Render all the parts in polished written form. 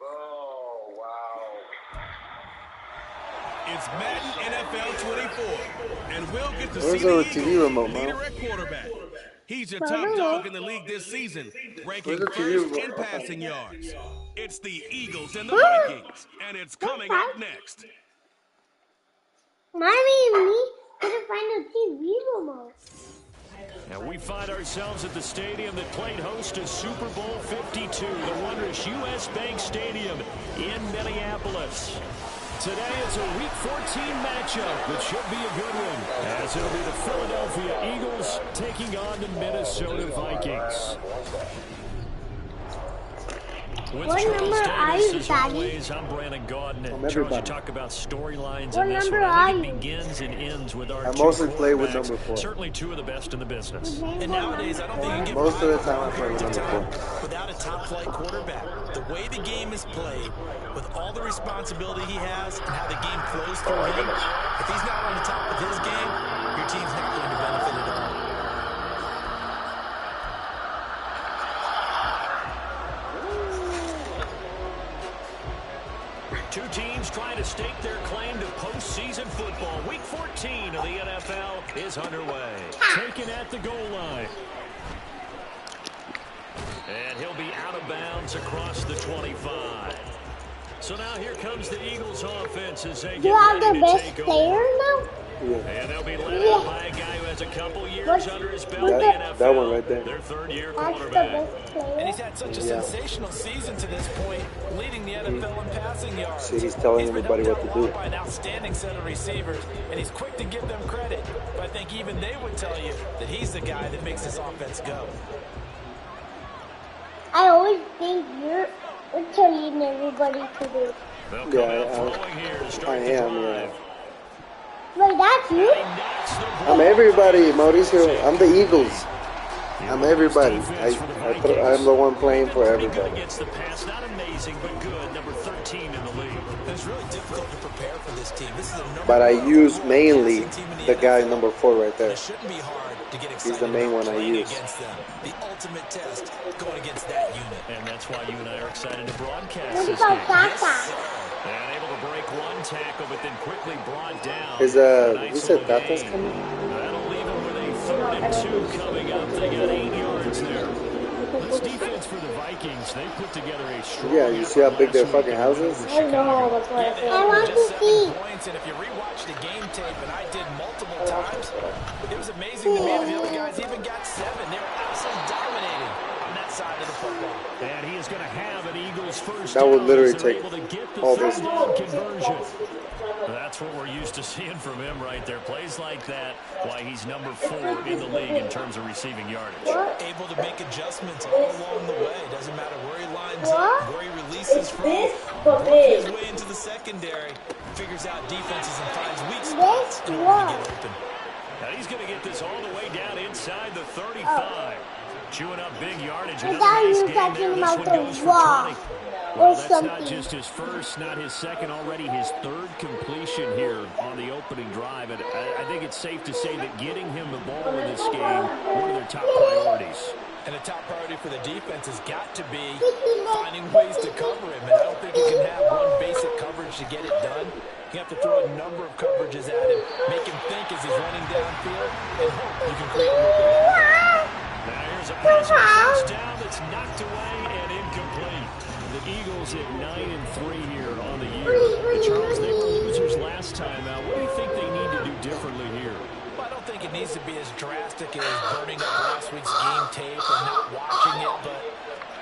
Oh, wow. It's Madden NFL 24, and we'll get to Where's see the our TV Eagles remote, leader Mo? at quarterback. He's your top dog in the league this season, ranking Where's the TV first remote? in passing yards. It's the Eagles and the Vikings, and it's coming up next. Mommy and me couldn't find a TV remote. And we find ourselves at the stadium that played host to Super Bowl 52, the wondrous U.S. Bank Stadium in Minneapolis. Today it's a Week 14 matchup that should be a good one, as it'll be the Philadelphia Eagles taking on the Minnesota Vikings. With What Charles number are Davis, you, as Daddy? always, I'm Brandon Gaudin. And Charles, you talk about storylines What in this number one. I are think you? it begins and ends with our I two mostly play with quarterbacks. number 4. Certainly two of the best in the business. And nowadays, I don't think you can get Most of the by time I play with periods of number time 4. without a top-flight quarterback. The way the game is played, with all the responsibility he has and how the game flows through him, if he's not on the top of his game, your team's not going to benefit at all. Two teams trying to stake their claim to postseason football. Week 14 of the NFL is underway. Taken at the goal line. And he'll be out of bounds across the 25. So now here comes the Eagles offense as they You get have the ready to best take player over. now? And they'll be led out by a guy who has a couple years What's- under his belt in the what's NFL. that one right there. Their third-year That's the quarterback. best And player. he's had such a sensational season to this point, leading the NFL in passing yards. See, he's telling been everybody helped what out to a lot do. by an outstanding set of receivers, and he's quick to give them credit. But I think even they would tell you that he's the guy that makes this offense go. I always think you're telling everybody to do. They'll come Yeah, out throwing here to I start the am, drive. yeah. Wait, that's you? I'm everybody, Mauricio. I'm the Eagles. I'm everybody. I'm the one playing for everybody. Against the pass, not amazing, but good. Number 13 in the league. It's really difficult to prepare for this team. This is a number But I one use overall mainly passing team in the guy NFL. number 4 right there. It shouldn't be hard to get excited He's the main about one I playing use. against them. The ultimate test going against that unit. And that's why you and I are excited to broadcast What this about game. Tata? And able to break one tackle, but then quickly brought down. Is Nice who said little Tata's gain. coming? That'll leave him with a 3rd and 2 coming up. They got 8 yards there. This defense for the Vikings, they put together a strong. Yeah, you see how big their fucking house is? I know, that's what I They said. had I want just to 7 see. points, and if you rewatch the game tape, and I did multiple times, it was amazing to me that the other guys even got 7. They were absolutely dominating on that side of the football. And he is going to have an Eagles first That would down literally as they're take able to get the all third this. down conversion. That's what we're used to seeing from him right there. Plays like that, why he's number 4 in the league in terms of receiving yardage. Able to make adjustments all along the way. Doesn't matter where he lines up, where he releases from. Works his way into the secondary. Figures out defenses and finds weak spots in order to get open. Now he's going to get this all the way down inside the 35. Chewing up big yardage. I Another thought nice you were gain talking there. This about one the goes for wall 20. or Well, that's not something. just his first, not his second, already his 3rd completion here on the opening drive. And I think it's safe to say that getting him the ball in this game, one of their top priorities. And the top priority for the defense has got to be finding ways to cover him. And I don't think you can have one basic coverage to get it done. You have to throw a number of coverages at him, make him think as he's running downfield, and hope you can create a Now here's a pass for touchdown that's knocked away and incomplete. The Eagles at 9-3 here on the year. And Charles, they were losers last time out. What do you think they need to do differently here? Well, I don't think it needs to be as drastic as burning up last week's game tape or not watching it, but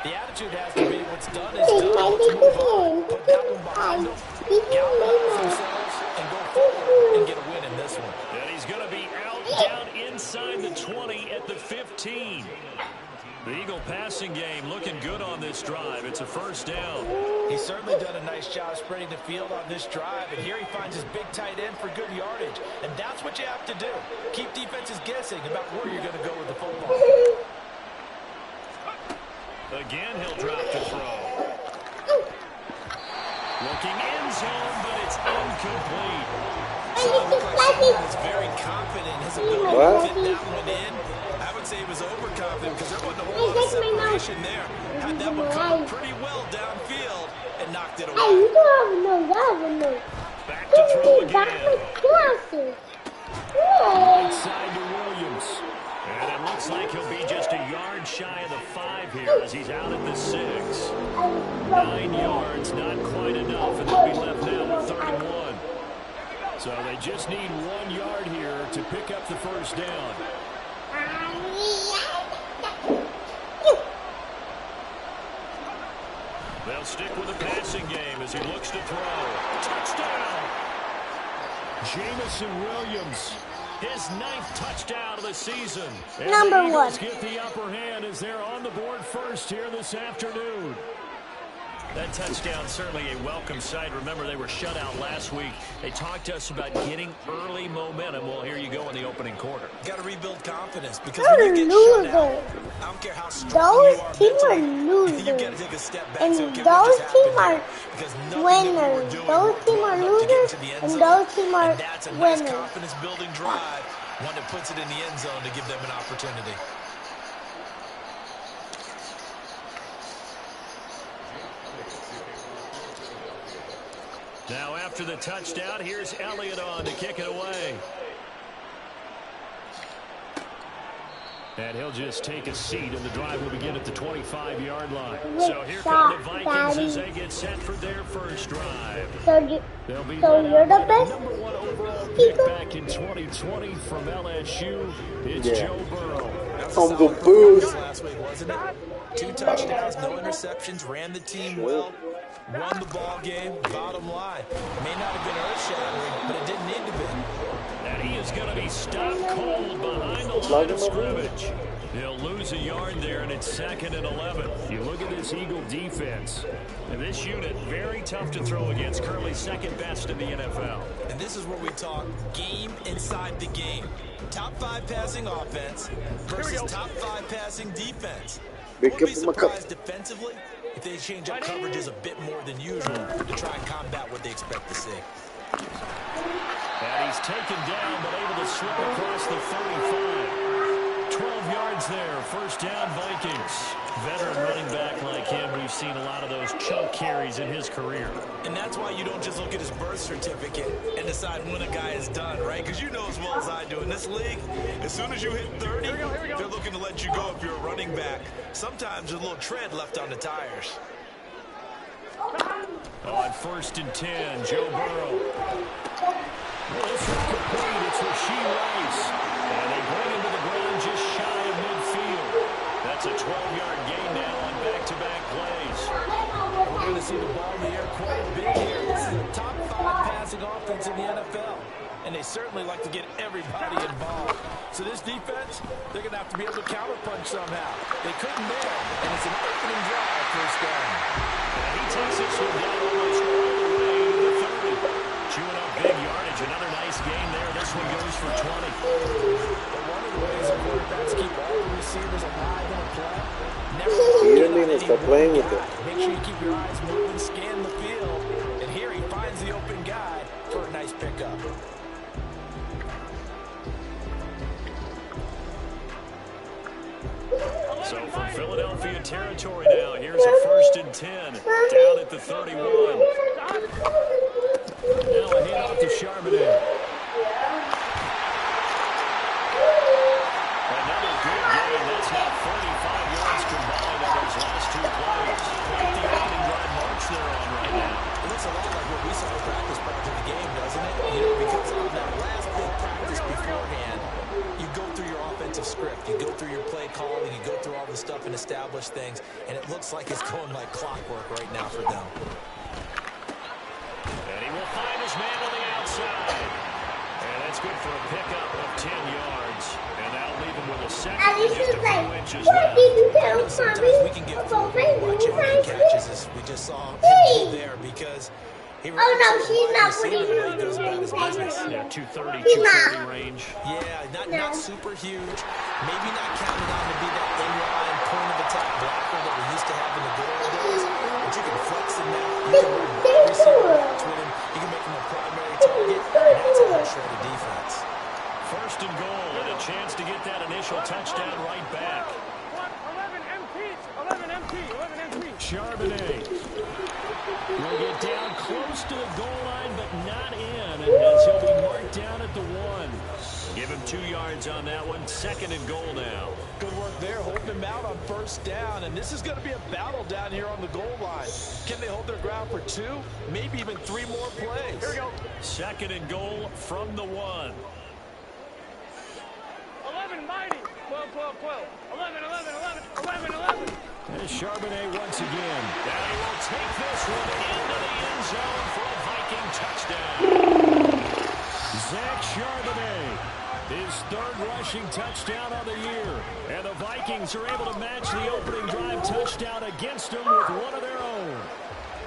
the attitude has to be what's done is done. Let's move on. Put that one behind them, galvanize themselves, and go forward and get a win in this one. And he's going to be out down inside the 20 at the 15. The Eagle passing game looking good on this drive. It's a first down. He's certainly done a nice job spreading the field on this drive, and here he finds his big tight end for good yardage. And that's what you have to do. Keep defenses guessing about where you're going to go with the football. Again, he'll drop to throw. Looking end zone, but it's incomplete. So it looked like someone was very confident in his ability to fit that one in. I would say he was overconfident because there wasn't a whole lot of separation there. had that one covered pretty well downfield and knocked it away. Hey, you don't have no. Back to throw again. Glasses. Right side to Williams. And it looks like he'll be just a yard shy of the 5 here as he's out at the 6. 9 yards, not quite enough, and they'll be left now with 31. So they just need 1 yard here to pick up the first down. They'll stick with the passing game as he looks to throw. Touchdown! Jamison Williams, his 9th touchdown of the season. And Number the Eagles 1. get the upper hand as they're on the board first here this afternoon. That touchdown certainly a welcome sight. Remember, they were shut out last week. They talked to us about getting early momentum. Well, here you go in the opening quarter. Got to rebuild confidence because when you get shut out, I don't care how strong Those you are teams are mentally, you got to losers. take a step back. And So, okay, what those just teams happened are here? Because nothing that we were winners. doing, Those we're teams are going up to get losers, to the end and zone. those teams are And that's a nice winners. confidence-building drive, one that puts it in the end zone to give them an opportunity. Now after the touchdown, here's Elliott on to kick it away. And he'll just take a seat, and the drive will begin at the 25-yard line. So here come the Vikings as they get set for their first drive. They'll be you're the best number 1 overall pick back in 2020 from LSU. It's Joe Burrow. On the booth. Last week, wasn't it? 2 touchdowns, no interceptions, ran the team well, won the ball game. Bottom line, may not have been earth-shattering, but it didn't need to be. And he is going to be stopped cold behind the line of scrimmage. He'll lose a yard there, and it's 2nd and 11. You look at this Eagle defense. And this unit, very tough to throw against, currently 2nd best in the NFL. And this is where we talk game inside the game. Top 5 passing offense versus top 5 passing defense. Won't be surprised defensively if they change up coverages a bit more than usual to try and combat what they expect to see. And he's taken down, but able to slip across the 35. 12 yards there, first down Vikings. Veteran running back like him, we've seen a lot of those chunk carries in his career. And that's why you don't just look at his birth certificate and decide when a guy is done, right? Because you know as well as I do, in this league, as soon as you hit 30, they're looking to let you go if you're a running back. Sometimes there's a little tread left on the tires. On 1st and 10, Joe Burrow. Well, this is complete. It's Rasheed Rice. And they bring him to the ground just shy of midfield. That's a 12-yard gain now on back-to-back plays. We're going to see the ball in the air quite a bit here. This is a top 5 passing offense in the NFL. And they certainly like to get everybody involved. So this defense, they're going to have to be able to counterpunch somehow. They couldn't there, and it's an opening drive first down. And he takes this one down almost all the way to the 30. Chewing up big yardage. Another nice gain there. This one goes for 20. But one of the ways that quarterbacks keep all the receivers alive in a play, never You didn't even start playing with it. make sure you keep your eyes moving, scan the field, and here he finds the open guy for a nice pickup. So from Philadelphia territory now, here's a 1st and 10 down at the 31. Now a hand off to Charbonnet. Another good game. That's now 35 yards combined on those last 2 plays. Quite the opening drive march they're on right now. It looks a lot like what we saw in practice prior to the game, doesn't it? You know, because on that last big practice beforehand, you go through your offensive script, you go through your play calling, you go through all the stuff and establish things, and it looks like it's going like clockwork right now for them. And he will find his man on the outside. And that's good for a pickup of 10 yards. And that'll leave him with a second and just a few inches left. Sometimes we can get fooled watching big catches as we just saw him do there because he really she's not putting the way he goes about his business. Yeah, 230, 240 range. Yeah, not super huge. Maybe not counting on to be that in-line point-of-attack blocker that we used to have in the good old days. But you can flex him now. You can run every single route with him. You can make him a primary target. And that's a whole shredded defense. 1st and goal, and a chance to get that initial touchdown right back. 11 MPs, 11 MP, 11 MP. Charbonnet will get down close to the goal line, but not in, as he'll be marked down at the 1. Give him 2 yards on that one. 2nd and goal now. Good work there, holding him out on first down, and this is going to be a battle down here on the goal line. Can they hold their ground for 2, maybe even 3 more plays? Here we go. 2nd and goal from the 1. 11, mighty. 12, 12, 12. 11, 11, 11, 11, 11. There's Charbonnet once again. And he will take this one into the end zone for a Viking touchdown. Zach Charbonnet, his 3rd rushing touchdown of the year. And the Vikings are able to match the opening drive touchdown against them with one of their own.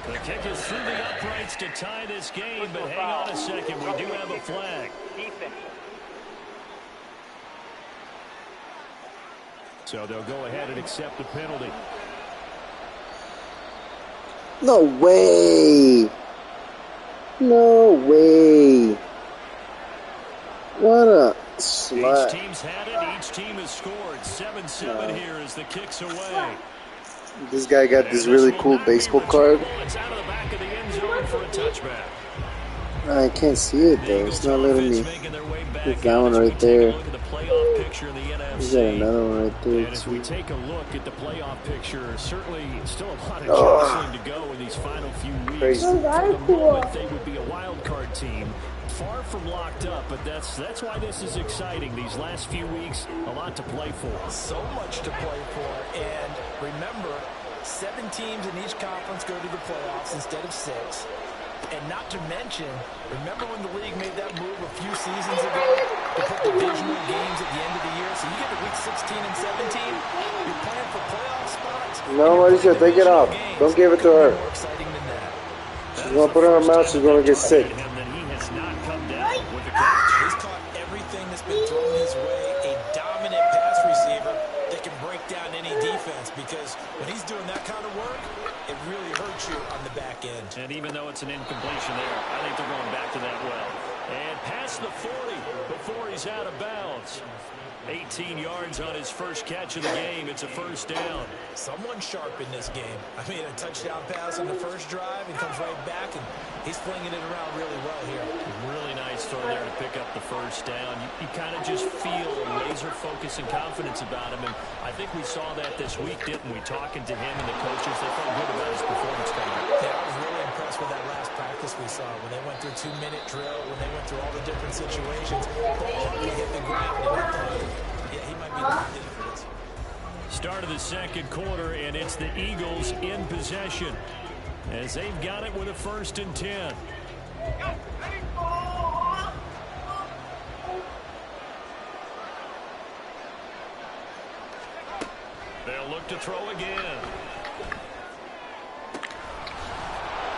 The kick is through the uprights to tie this game, but hang on a second, we do have a flag. So they'll go ahead and accept the penalty. No way. No way. What a slut. Each team's had it. Each team has scored. 7-7 here as the kick's away. This guy got this really cool baseball card. It's out of the back of the end zone for a touchback. I can't see it though. It's not letting me. There's that one right there. There's another one right there. And as we take a look at the playoff picture, certainly still a lot of jostling to go in these final few weeks. Crazy. For the moment, they would be a wild card team. Far from locked up, but that's why this is exciting. These last few weeks, a lot to play for. So much to play for, and remember, 7 teams in each conference go to the playoffs instead of 6. And not to mention, remember when the league made that move a few seasons ago to put divisional games at the end of the year? So you get to week 16 and 17, you're playing for playoff spots. No, Mauricio, take it off. Don't give it to her. More exciting than that. She's going to put it in her mouth. She's going to get sick. He's caught everything that's been thrown his way. A dominant pass receiver that can break down any defense, because when he's doing that kind of work, it really hurts you on the back end. And even though it's an incompletion there, I think they're going back to that well. And past the 40 before he's out of bounds. 18 yards on his first catch of the game. It's a first down. Someone sharp in this game. I mean, a touchdown pass on the first drive and comes right back, and he's flinging it around really well here. Really nice throw there to pick up the first down. You kind of just feel laser focus and confidence about him, and I think we saw that this week, didn't we? Talking to him and the coaches, they felt good about his performance coming up. Yeah, I was really impressed with that last practice we saw when they went through 2-minute drill, when they went through all the different situations. Ball hit the ground, and I thought, yeah, he might be locked in for this. Start of the second quarter, and it's the Eagles in possession as they've got it with a 1st and 10. They'll look to throw again.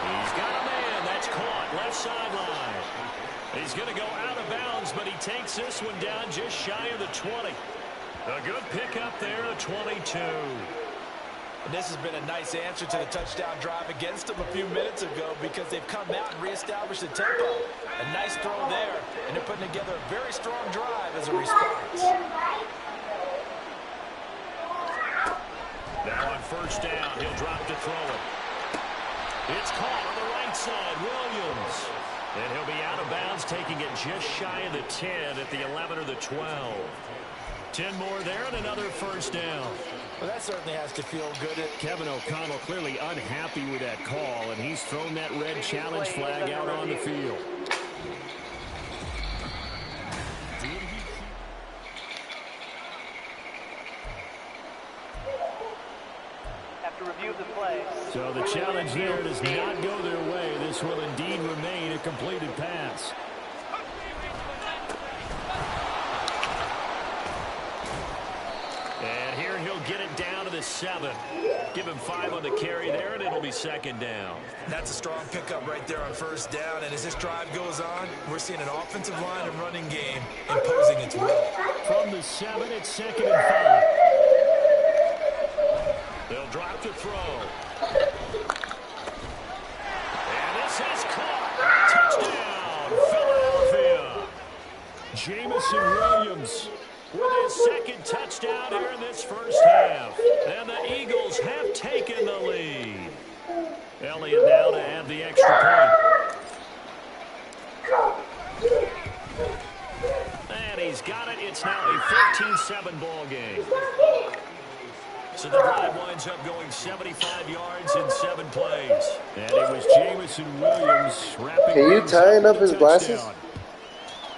He's got a man. That's caught. Left sideline. He's going to go out of bounds, but he takes this one down just shy of the 20. A good pickup there, a 22. And this has been a nice answer to the touchdown drive against them a few minutes ago, because they've come out and reestablished the tempo. A nice throw there, and they're putting together a very strong drive as a response. Now on first down, he'll drop to throw it. It's caught on the right side, Williams. And he'll be out of bounds, taking it just shy of the 10 at the 11 or the 12. 10 more there and another first down. Well, that certainly has to feel good. Kevin O'Connell clearly unhappy with that call, and he's thrown that red challenge flag out on the field. Review the play. So the challenge there does not go their way. This will indeed remain a completed pass. And here he'll get it down to the 7. Give him 5 on the carry there, and it'll be 2nd down. That's a strong pickup right there on first down. And as this drive goes on, we're seeing an offensive line and running game imposing its will. From the 7, it's 2nd and 5. They'll drop to throw. And this is caught. Touchdown, Philadelphia. Jamison Williams with his second touchdown here in this first half. And the Eagles have taken the lead. Elliott now to have the extra point. And he's got it. It's now a 14-7 ball game. So the drive winds up going 75 yards in 7 plays. And it was Jamison Williams wrapping. Can you tighten up his glasses?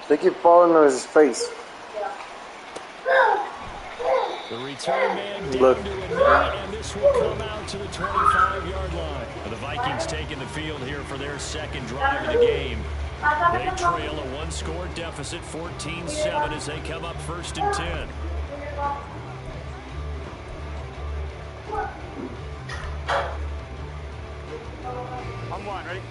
They keep falling on his face. The return man down Look. to a knee, and this will come out to the 25-yard line. The Vikings taking the field here for their second drive of the game. They trail a 1-score deficit, 14-7, as they come up 1st and 10. I'm one, ready?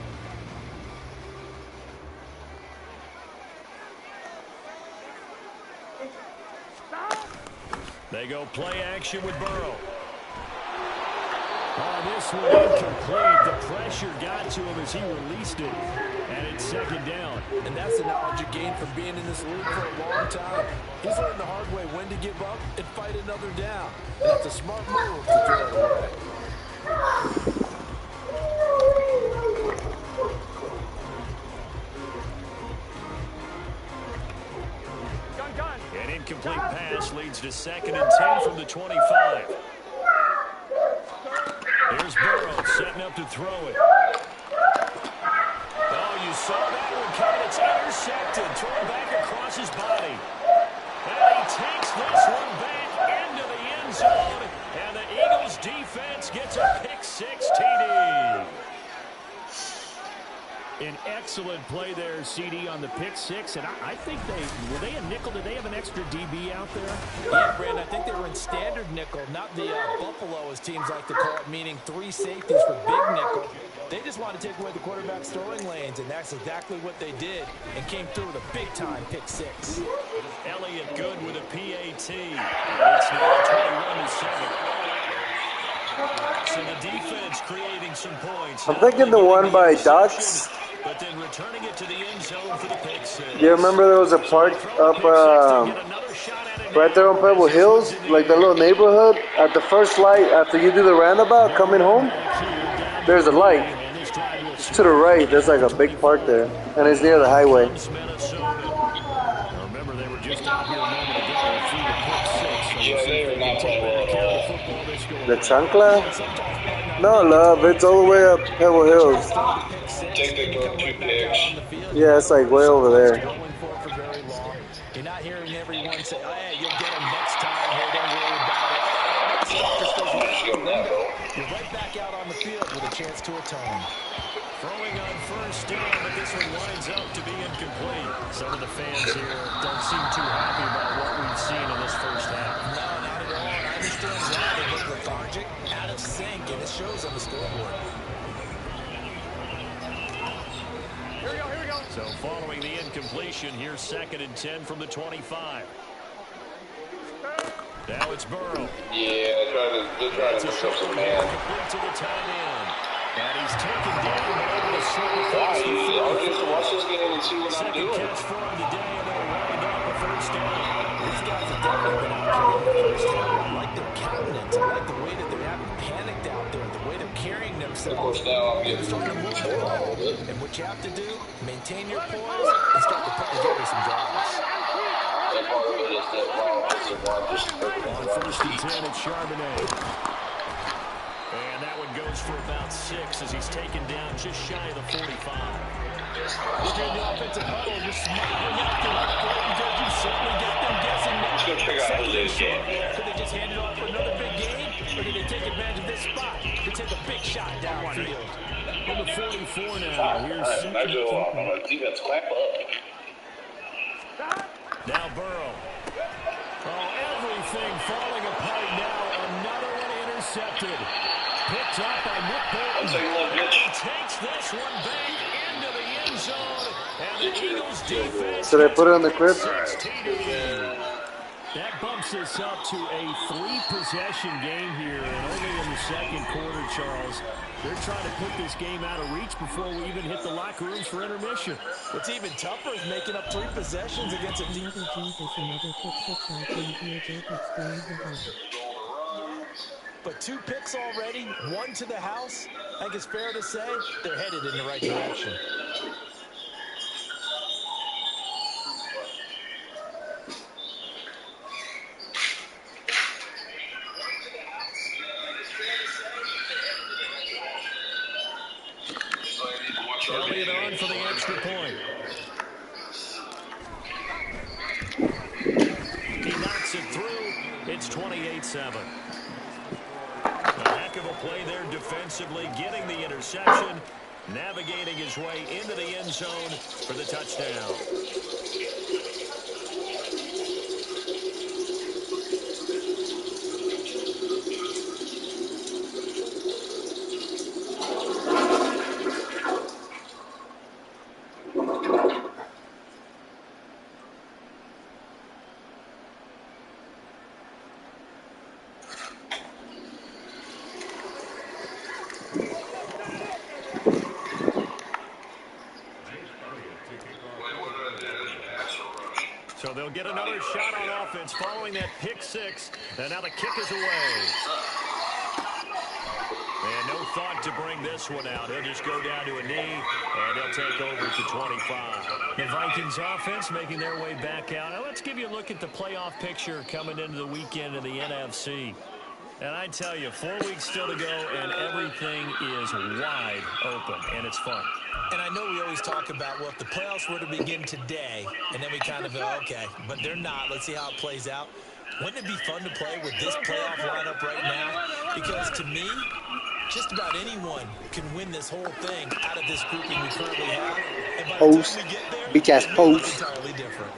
They go play action with Burrow. Oh, this one incomplete. The pressure got to him as he released it. And it's 2nd down. And that's the knowledge you gain from being in this league for a long time. He's learned the hard way when to give up and fight another down. And that's a smart move to throw it away. Gun. An incomplete pass leads to 2nd and 10 from the 25. Here's Burrow setting up to throw it. Oh, you saw that one coming. It's intercepted. Thrown back across his body. And he takes this one back into the end zone. And the Eagles defense gets a pick-6 TD. An excellent play there, CD, on the pick-6. And I think were they a nickel? Did they have an extra DB out there? Yeah, Brandon, I think they were in standard nickel, not the Buffalo, as teams like to call it, meaning 3 safeties for big nickel. They just want to take away the quarterback's throwing lanes, and that's exactly what they did, and came through with a big-time pick-6. Elliott good with a PAT. It's now 21-7. So the defense creating some points. I'm thinking the one by Doc's. But then returning it to the end zone for the pick-6. You remember there was a park up right there on Pebble Hills, like the little neighborhood? At the first light, after you do the roundabout coming home, there's a light. It's to the right. There's like a big park there, and it's near the highway. Remember, they were just out here a moment ago through the pick-6. Yeah, they are not playing well at all. The chancla? No, love. It's all the way up Pebble Hills. I think they broke 2 picks. Yeah, it's like way over there. You're not hearing everyone say, oh, hey, you'll get them next time. Hey, don't worry about it. You're right back out on the field with a chance to atone. Throwing on 1st down, but this one winds up to be incomplete. Some of the fans here don't seem too happy about what we've seen in this first half. No, not at all. I understand why they look lethargic, out of sync, and it shows on the scoreboard. Here we go. So following the incompletion, here's 2nd and 10 from the 25. Now it's Burrow. Yeah, they're trying to push up some man. Complete to the tight end. And he's taken down over the slip Why? across the field. I'll just watch this game and see what I'm Second doing. catch for him today, and they'll wind up a 1st down. These guys have definitely been out carrying the first half. I like their countenance. I like the way that they haven't panicked out there, the way they're carrying themselves. Of course, now I'm They're getting starting to move the ball. And what you have to do, maintain your poise and start to put together some drives. that part of it is that wrong. It's a wrong. On 1st and 10, it's Charbonnet. And that one goes for about 6 as he's taken down just shy of the 45. Look at the offensive huddle, just smiling out the because you certainly got them guessing. Let's go check out Jose's game. Could they just hand it off for another big game, or did they take advantage of this spot to take a big shot downfield? Number 44 now. Here's Nice little defense clamp up. now Burrow. Oh, everything falling apart now. Another one intercepted. Picked up by Nick Bolton. I'm taking a little bitch. He takes this one back into the end zone. And the Eagles defense. Should I put it on the clip? That bumps us up to a 3-possession game here, and only in the second quarter, Charles. They're trying to put this game out of reach before we even hit the locker rooms for intermission. What's even tougher is making up 3 possessions against a team. But 2 picks already, 1 to the house. I think it's fair to say they're headed in the right direction. Elliott on for the extra point. He knocks it through. It's 28-7. A heck of a play there defensively, getting the interception, navigating his way into the end zone for the touchdown. So they'll get another shot on offense following that pick 6. And now the kick is away. And no thought to bring this one out. He'll just go down to a knee, and they'll take over to 25. The Vikings offense making their way back out. Now let's give you a look at the playoff picture coming into the weekend in the NFC. And I tell you, 4 weeks still to go, and everything is wide open, and it's fun. And I know we always talk about, well, if the playoffs were to begin today, and then we kind of go, okay, but they're not. Let's see how it plays out. Wouldn't it be fun to play with this playoff lineup right now? Because to me, just about anyone can win this whole thing out of this grouping we currently have. And by the time we get there, bitch ass post. Entirely different.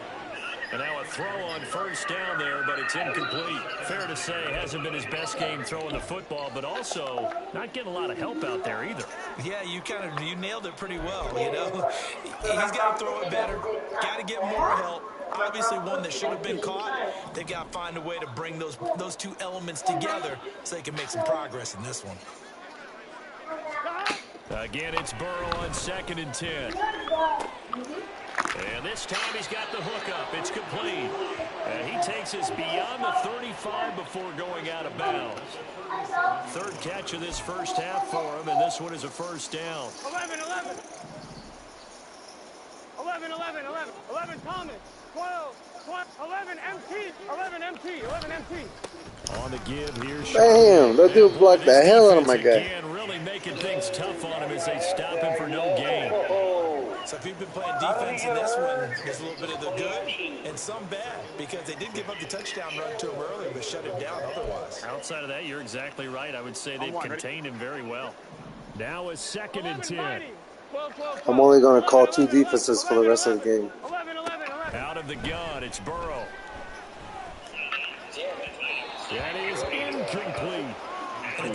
And now a throw on first down there, but it's incomplete. Fair to say, hasn't been his best game throwing the football, but also not getting a lot of help out there either. Yeah, you nailed it pretty well, you know. He's got to throw it better. Got to get more help. Obviously one that should have been caught. They've got to find a way to bring those 2 elements together so they can make some progress in this one. Again, it's Burrow on 2nd and 10. And this time he's got the hook up. It's complete. And he takes us beyond the 35 before going out of bounds. 3rd catch of this first half for him, and this one is a first down. 11 Thomas. 12, 11 MT. 11 MT. On the give here. Damn, that dude blocked the hell out of my guy. Again, really making things tough on him as they stop him for no gain. So if you've been playing defense in this one, there's a little bit of the good and some bad, because they did give up the touchdown run to him earlier, but shut him down otherwise. Outside of that, you're exactly right. I would say they've contained him very well. Now a 2nd and 10. I'm only going to call 2 defenses for the rest of the game. 11. Out of the gun, it's Burrow. That is incomplete.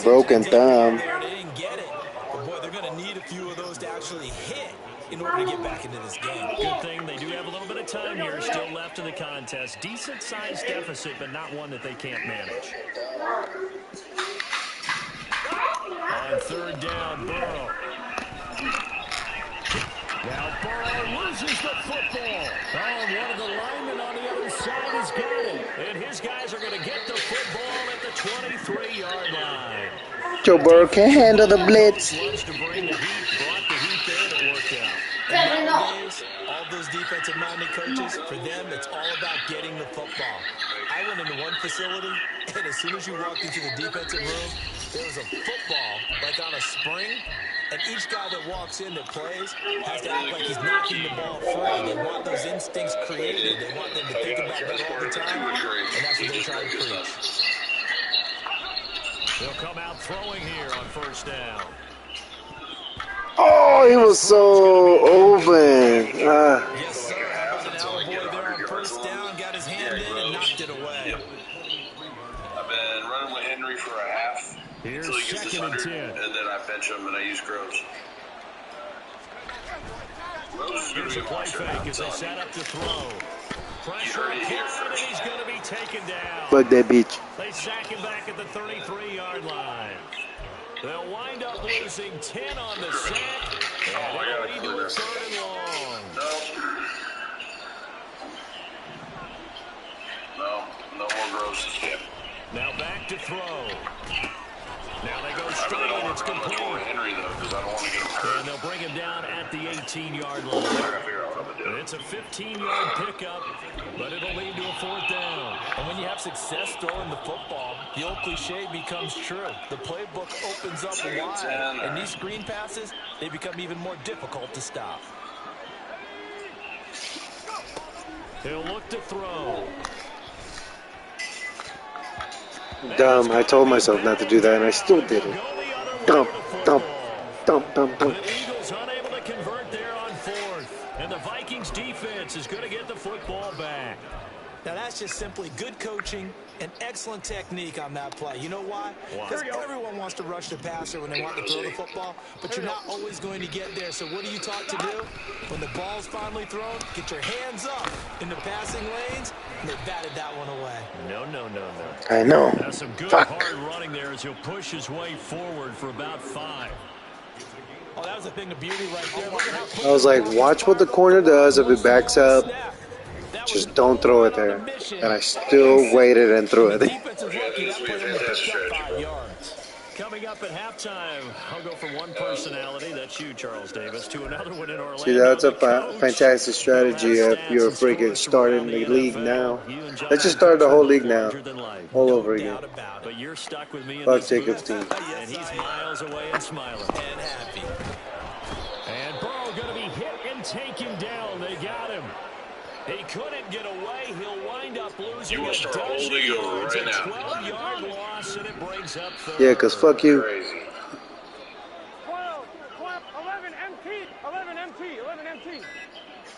Broken thumb. They didn't get it. But boy, they're going to need a few of those to actually hit in order to get back into this game. Good thing they do have a little bit of time here still left in the contest. Decent-sized deficit, but not one that they can't manage. On 3rd down, Burrow. Now Burrow loses the football. Oh, one of the linemen on the other side has got it. And his guys are going to get the football at the 23-yard line. Joe Burrow can't handle the blitz. Loves to bring the heat, brought the heat there, and it worked out. And nowadays, all those defensive-minded coaches, for them, it's all about getting the football. I went into one facility, and as soon as you walked into the defensive room, there was a football, like on a spring, and each guy that walks in that plays has to act like he's knocking the ball free. They want those instincts created. They want them to think about that all the time, and that's what they try to preach. They'll come out throwing here on first down. Oh, he was so open. Yes, sir. How about an elbow boy there on first down? Got his hand in and knocked it away. I've been running with Henry for a half. Here's Until he gets this 2nd and 100, 10. and then I bench him and I use Groves. Here's a play fake as they set up to throw. Pressure applied, and he's going to be taken down. Fuck that bitch. They sack him back at the 33-yard line. They'll wind up losing 10 on the sack. And it'll lead to a 3rd and long. No more Gross camp. Now back to throw. Now they go straight, and it's complete. Henry, though, because I don't want to get him hurt. And they'll bring him down at the 18-yard line. It's a 15-yard pickup, but it'll lead to a 4th down. And when you have success throwing the football, the old cliche becomes true. The playbook opens up wide, and these screen passes, they become even more difficult to stop. He'll look to throw. Dumb. I told myself not to do that, and I still did it. Dump, dump, dump, dump, dump. The Eagles unable to convert there on 4th. And the Vikings defense is going to get the football back. Now that's just simply good coaching and excellent technique on that play. You know why? Because everyone wants to rush the passer when they want to throw the football, but you're not always going to get there. So what are you taught to do? When the ball's finally thrown, get your hands up in the passing lanes, and they batted that one away. No. I know. That's some good Fuck. hard running there as he'll push his way forward for about 5. Oh, that was a thing of beauty right there. Look at how I was like, watch what the corner does if it backs up. Just don't throw it there. And I still waited and threw it. Coming up at halftime, I'll go from one personality, that's you, Charles Davis, to another one in Orlando. See, that's a fantastic strategy if you're freaking starting the league now. Let's just start the whole league now. All over again. But you're stuck with me in Fuck this Jacob's booth, team. and he's miles away and smiling. and happy. And Burrow going to be hit and taken down. They got him. He couldn't get away. He'll wind up losing You will a start a whole dozen league over yards. right A now. 12-yard loss, and it brings up 3rd. Yeah, because fuck you. Crazy. 12, 11 MT, 11 MT, 11 MT.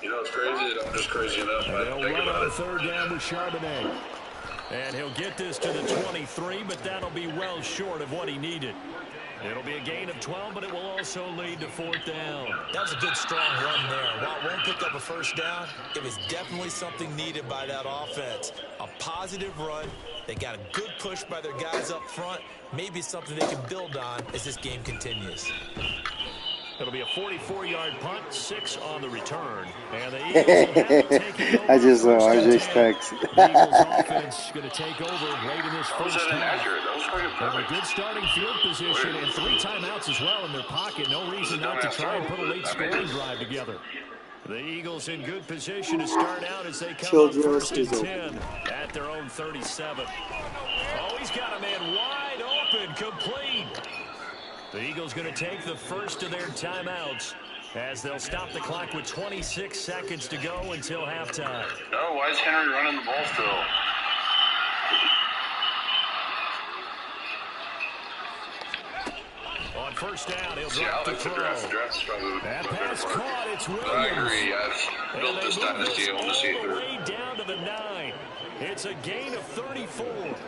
You know, it's crazy that I'm just crazy enough. I They'll think run about on it. 3rd down with Charbonnet. And he'll get this to the 23, but that'll be well short of what he needed. It'll be a gain of 12, but it will also lead to 4th down. That was a good, strong run there. While it won't pick up a 1st down, it was definitely something needed by that offense. A positive run. They got a good push by their guys up front. Maybe something they can build on as this game continues. It'll be a 44-yard punt, 6 on the return. And the Eagles will have to take it over I just saw first and RJ's 10. text. The Eagles offense going to take over late in this How was first that half. inaccurate? That was fucking They have a perfect. good starting field position and 3 timeouts as well in their pocket. No reason not to try and put a late scoring drive together. The Eagles in good position to start out as they come up first and 10 at their own 37. Oh, he's got a man wide open, complete. The Eagles going to take the first of their timeouts as they'll stop the clock with 26 seconds to go until halftime. Oh, why is Henry running the ball still? On first down, he'll See, I drop the like the throw. draft. The draft is probably That the better pass part. caught. It's Williams. I agree. I've built this dynasty. I want to see it all the through. way down to the 9. It's a gain of 34.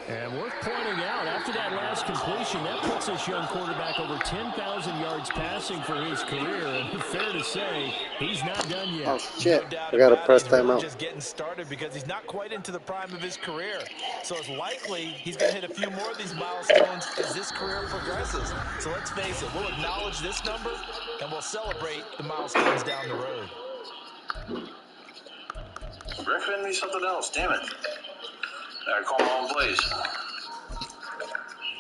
And worth pointing out, after that last completion, that puts this young quarterback over 10,000 yards passing for his career. And fair to say, he's not done yet. Oh, shit. No doubt I got to about it. press He's really timeout. just getting started because he's not quite into the prime of his career. So it's likely he's going to hit a few more of these milestones as this career progresses. So let's face it, we'll acknowledge this number and we'll celebrate the milestones down the road. Griffin needs something else. Damn it. I call my own plays.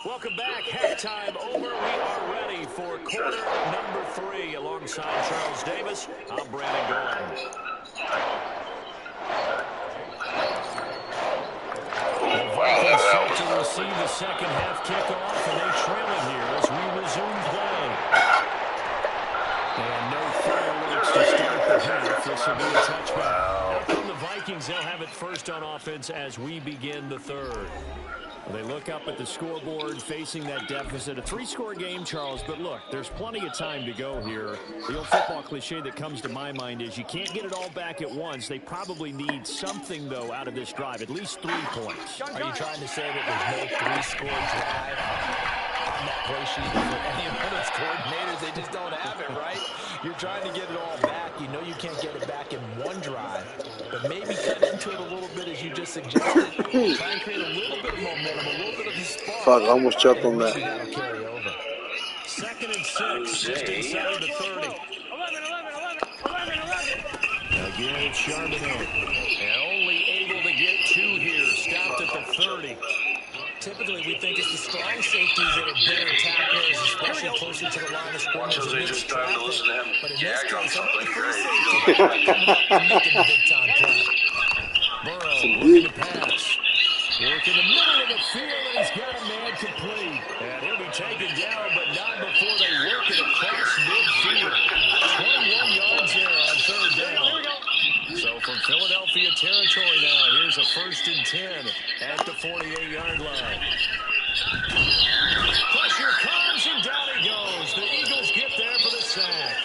Welcome back. Halftime over. We are ready for quarter number 3 alongside Charles Davis. I'm Brandon Gordon. The Vikings set to receive the second half kickoff, and they trail it here as we resume play. And no fireworks to start the half. This will be a touchback. Out from the Vikings, they'll have it first on offense as we begin the third. They look up at the scoreboard facing that deficit. A 3-score game, Charles, but look, there's plenty of time to go here. The old football cliche that comes to my mind is you can't get it all back at once. They probably need something, though, out of this drive, at least 3 points. Are you trying to say that there's no 3-score drive? on that play sheet for any of those coordinators. They just don't have it, right? You're trying to get it all back. You know you can't get it back in one drive, but maybe cut into it a little bit as you just suggested. Try and create a little bit of momentum, a little bit of a spark. Fuck, I almost chopped on Maybe that. that'll carry over. 2nd and 6, just inside the 30. 11. Again, it's Charbonnet. And only able to get 2 here. Stopped at the 30. Typically, we think it's the strong safeties that are better tacklers, especially closer to the line of scrimmage So they amidst just started to traffic. listen to him But in this gag on case, I'm something. looking for a Great. safety coming up and making a big-time play. Burrow looking to pass. Working the middle of the field, and he's got a man complete. And he'll be taken down, but not before they work it across midfield. 21 yards there on 3rd down. So from Philadelphia territory now, here's a 1st and 10 at the 48-yard line. Pressure comes, and down he goes. The Eagles get there for the sack.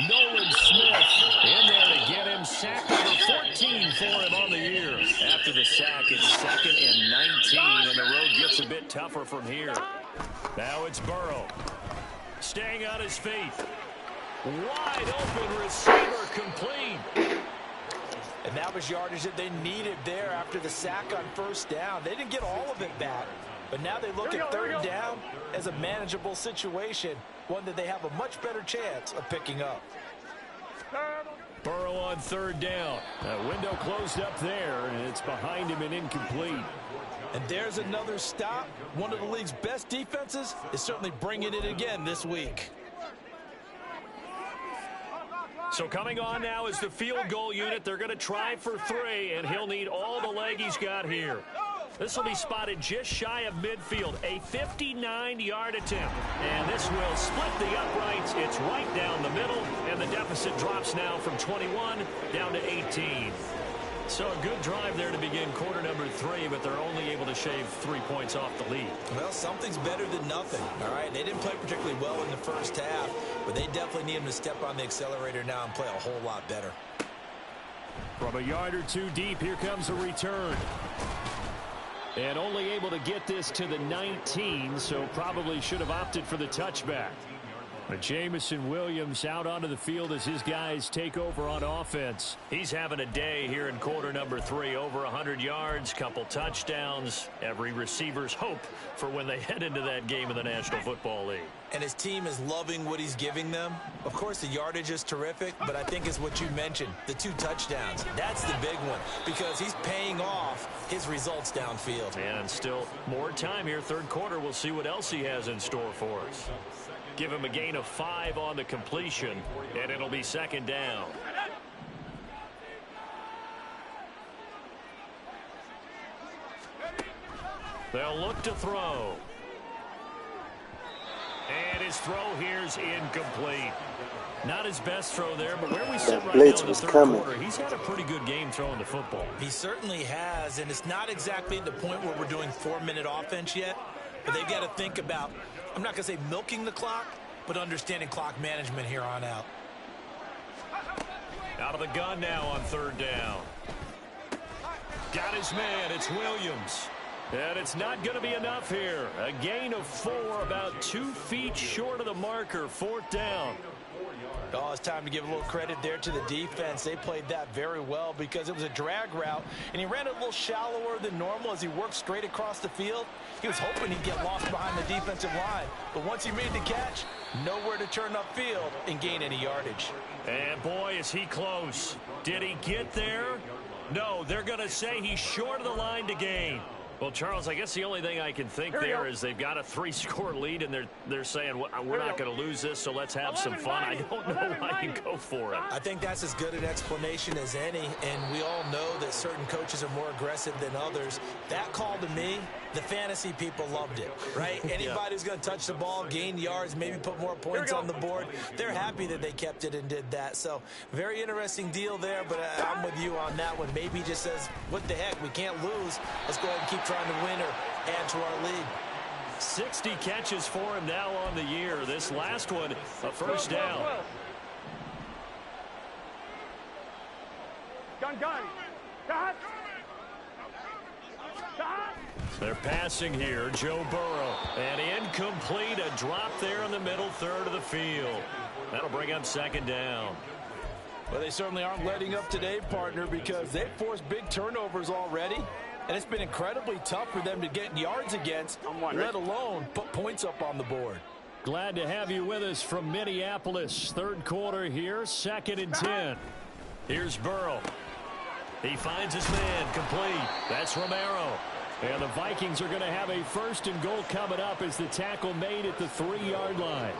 Nolan Smith in there to get him. Sack number 14 for him on the year. After the sack, it's 2nd and 19, and the road gets a bit tougher from here. Now it's Burrow. Staying on his feet. Wide open receiver complete. And that was yardage that they needed there after the sack on 1st down. They didn't get all of it back, but now they look at 3rd down as a manageable situation, one that they have a much better chance of picking up. Burrow on 3rd down. That window closed up there, and it's behind him and incomplete. And there's another stop. One of the league's best defenses is certainly bringing it again this week. So coming on now is the field goal unit. They're going to try for 3, and he'll need all the leg he's got here. This will be spotted just shy of midfield, a 59-yard attempt. And this will split the uprights. It's right down the middle, and the deficit drops now from 21 down to 18. So a good drive there to begin quarter number 3, but they're only able to shave 3 points off the lead. Well, something's better than nothing, all right? They didn't play particularly well in the 1st half, but they definitely need him to step on the accelerator now and play a whole lot better. From a yard or 2 deep, here comes a return. And only able to get this to the 19, so probably should have opted for the touchback. But Jamison Williams out onto the field as his guys take over on offense. He's having a day here in quarter number 3. Over 100 yards, couple touchdowns. Every receiver's hope for when they head into that game in the National Football League. And his team is loving what he's giving them. Of course, the yardage is terrific, but I think it's what you mentioned, the 2 touchdowns. That's the big one because he's paying off his results downfield. And still more time here. 3rd quarter, we'll see what else he has in store for us. Give him a gain of 5 on the completion, and it'll be 2nd down. They'll look to throw. And his throw here's incomplete. Not his best throw there, but where we sit right now in the 3rd quarter, he's had a pretty good game throwing the football. He certainly has, and it's not exactly at the point where we're doing 4-minute offense yet, but they've got to think about, I'm not going to say milking the clock, but understanding clock management here on out. Out of the gun now on 3rd down. Got his man, it's Williams. And it's not going to be enough here. A gain of 4, about 2 feet short of the marker. 4th down. Oh, it's time to give a little credit there to the defense. They played that very well because it was a drag route, and he ran it a little shallower than normal as he worked straight across the field. He was hoping he'd get lost behind the defensive line, but once he made the catch, nowhere to turn upfield and gain any yardage. And boy, is he close. Did he get there? No, they're going to say he's short of the line to gain. Well, Charles, I guess the only thing I can think there is they've got a 3-score lead, and they're saying, we're not going to lose this, so let's have some fun. I don't know why you go for it. I think that's as good an explanation as any, and we all know that certain coaches are more aggressive than others. That call to me, the fantasy people loved it, right? Anybody who's going to touch the ball, gain yards, maybe put more points on the board, they're happy that they kept it and did that. So, very interesting deal there, but I'm with you on that one. Maybe he just says, what the heck, we can't lose. Let's go ahead and keep trying to win or add to our lead. 60 catches for him now on the year. This last one, a 1st down. Gun. They're passing here, Joe Burrow. And incomplete, a drop there in the middle third of the field. That'll bring up second down. Well, they certainly aren't letting up today, partner, because they've forced big turnovers already. And it's been incredibly tough for them to get yards against, let alone put points up on the board. Glad to have you with us from Minneapolis. Third quarter here, 2nd and 10. Here's Burrow. He finds his man, complete. That's Romero. And the Vikings are going to have a 1st and goal coming up as the tackle made at the 3-yard line.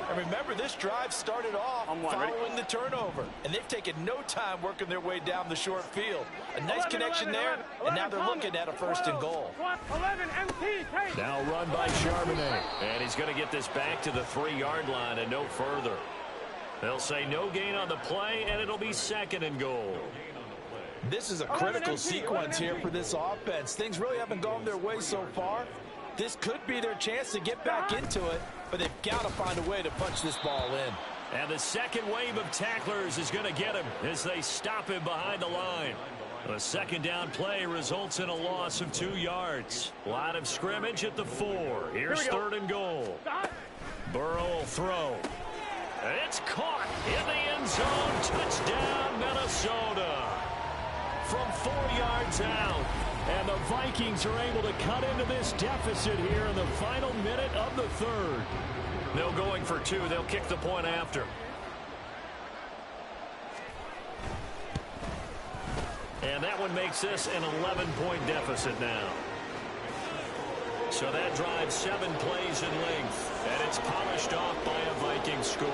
And remember, this drive started off following the turnover. And they've taken no time working their way down the short field. A nice connection there, and now they're looking at a 1st and goal. 11 MT, now run by Charbonnet. And he's going to get this back to the 3-yard line and no further. They'll say no gain on the play, and it'll be 2nd and goal. This is a critical sequence here for this offense. Things really haven't gone their way so far. This could be their chance to get back into it, but they've got to find a way to punch this ball in. And the second wave of tacklers is going to get him as they stop him behind the line. The second down play results in a loss of 2 yards. Line of scrimmage at the 4. Here's 3rd and goal. Burrow will throw. It's caught in the end zone. Touchdown, Minnesota. From 4 yards out. And the Vikings are able to cut into this deficit here in the final minute of the 3rd. No going for 2. They'll kick the point after. And that one makes this an 11-point deficit now. So that drives 7 plays in length. And it's polished off by a Viking score.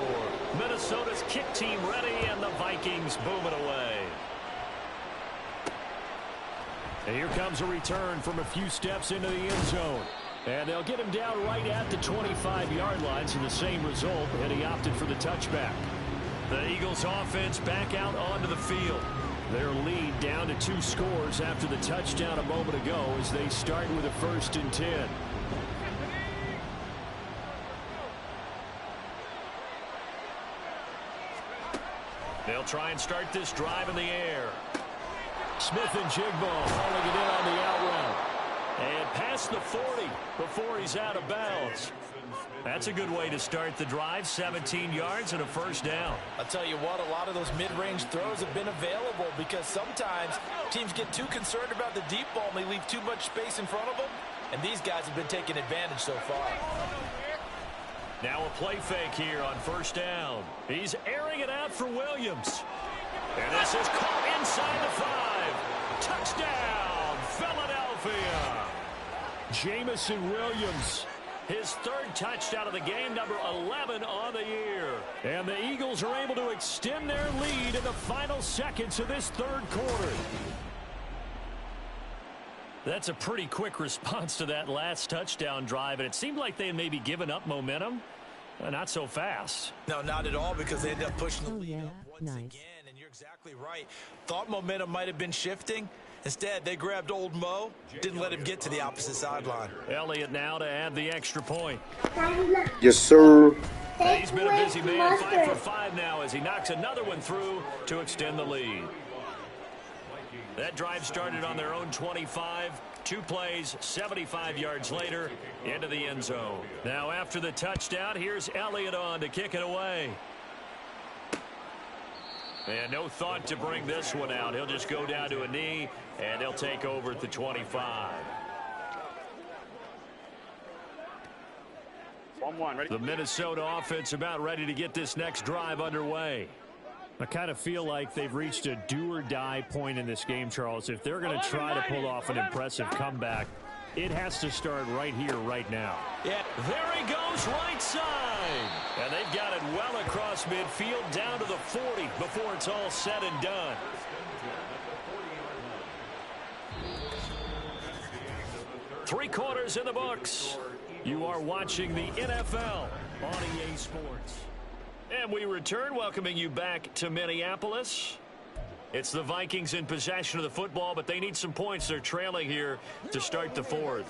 Minnesota's kick team ready, and the Vikings boom it away. And here comes a return from a few steps into the end zone. And they'll get him down right at the 25-yard line, so the same result, and he opted for the touchback. The Eagles offense back out onto the field. Their lead down to 2 scores after the touchdown a moment ago as they start with a 1st and 10. They'll try and start this drive in the air. Smith and Jigbo hauling it in on the out route. And past the 40 before he's out of bounds. That's a good way to start the drive. 17 yards and a 1st down. I'll tell you what, a lot of those mid-range throws have been available because sometimes teams get too concerned about the deep ball and they leave too much space in front of them. And these guys have been taking advantage so far. Now a play fake here on 1st down. He's airing it out for Williams. And this is caught inside the 5. Touchdown, Philadelphia. Jamison Williams, his 3rd touchdown of the game, number 11 on the year. And the Eagles are able to extend their lead in the final seconds of this 3rd quarter. That's a pretty quick response to that last touchdown drive, and it seemed like they had maybe given up momentum. Not so fast. No, not at all, because they ended up pushing the lead up once again. And you're exactly right. Thought momentum might have been shifting. Instead, they grabbed old Mo, didn't let him get to the opposite sideline. Elliott now to add the extra point. Yes, sir. And he's been a busy man, 5 for 5 now as he knocks another one through to extend the lead. That drive started on their own 25. 2 plays, 75 yards later, into the end zone. Now after the touchdown, here's Elliott on to kick it away. And no thought to bring this one out. He'll just go down to a knee, and they'll take over at the 25. 1-1, ready? The Minnesota offense about ready to get this next drive underway. I kind of feel like they've reached a do-or-die point in this game, Charles. If they're going to try to pull off an impressive comeback, it has to start right here, right now. Yeah, there he goes, right side. And they've got it well across midfield, down to the 40 before it's all said and done. Three quarters in the books. You are watching the NFL on EA Sports. And we return, welcoming you back to Minneapolis. It's the Vikings in possession of the football, but they need some points. They're trailing here to start the 4th.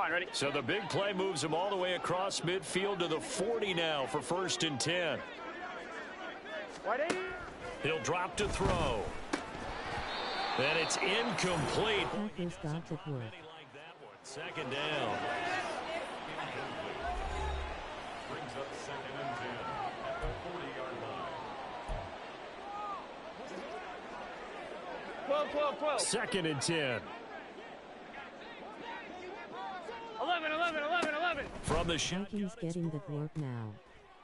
Ready? So the big play moves them all the way across midfield to the 40 now for 1st and 10. He'll drop to throw. And it's incomplete. Packers got to work. Second down. Brings up 2nd and 10 at the 40-yard line. 12. 2nd and 10. 11. From the Vikings getting the work now.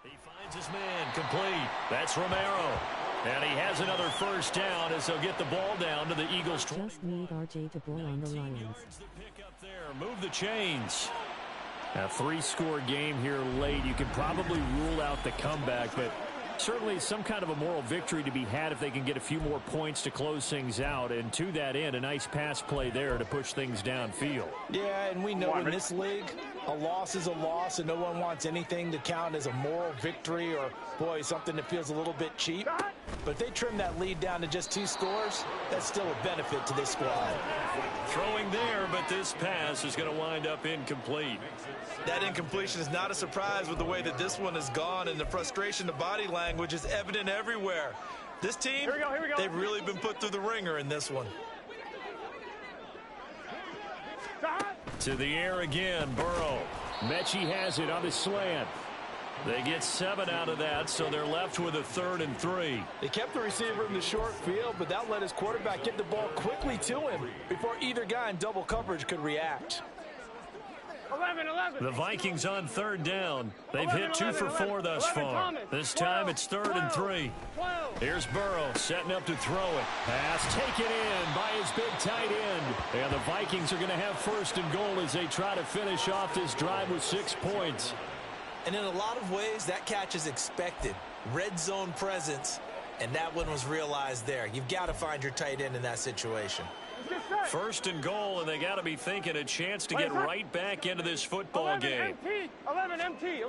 He finds his man, complete. That's Romero. And he has another first down as they'll get the ball down to the Eagles. Just need RJ to blow on the Lions. The pick up there. Move the chains. A 3-score game here late. You can probably rule out the comeback, but certainly some kind of a moral victory to be had if they can get a few more points to close things out. And to that end, a nice pass play there to push things downfield. Yeah, and we know in this league, a loss is a loss, and no one wants anything to count as a moral victory or, boy, something that feels a little bit cheap. But if they trim that lead down to just 2 scores, that's still a benefit to this squad. Throwing there, but this pass is going to wind up incomplete. That incompletion is not a surprise with the way that this one has gone, and the frustration, the body language is evident everywhere. This team, Here we go. they've really been put through the ringer in this one. To the air again, Burrow. Mechie has it on the slant. They get 7 out of that, so they're left with a 3rd and 3. They kept the receiver in the short field, but that let his quarterback get the ball quickly to him before either guy in double coverage could react. 11. The Vikings on 3rd down. They've hit 2 for 4 thus far. This time it's 3rd and 3. 12. Here's Burrow setting up to throw it. Pass taken in by his big tight end. And the Vikings are going to have 1st and goal as they try to finish off this drive with 6 points. And in a lot of ways, that catch is expected. Red zone presence, and that one was realized there. You've got to find your tight end in that situation. 1st and goal, and they got to be thinking a chance to get right back into this football game. 11 MT.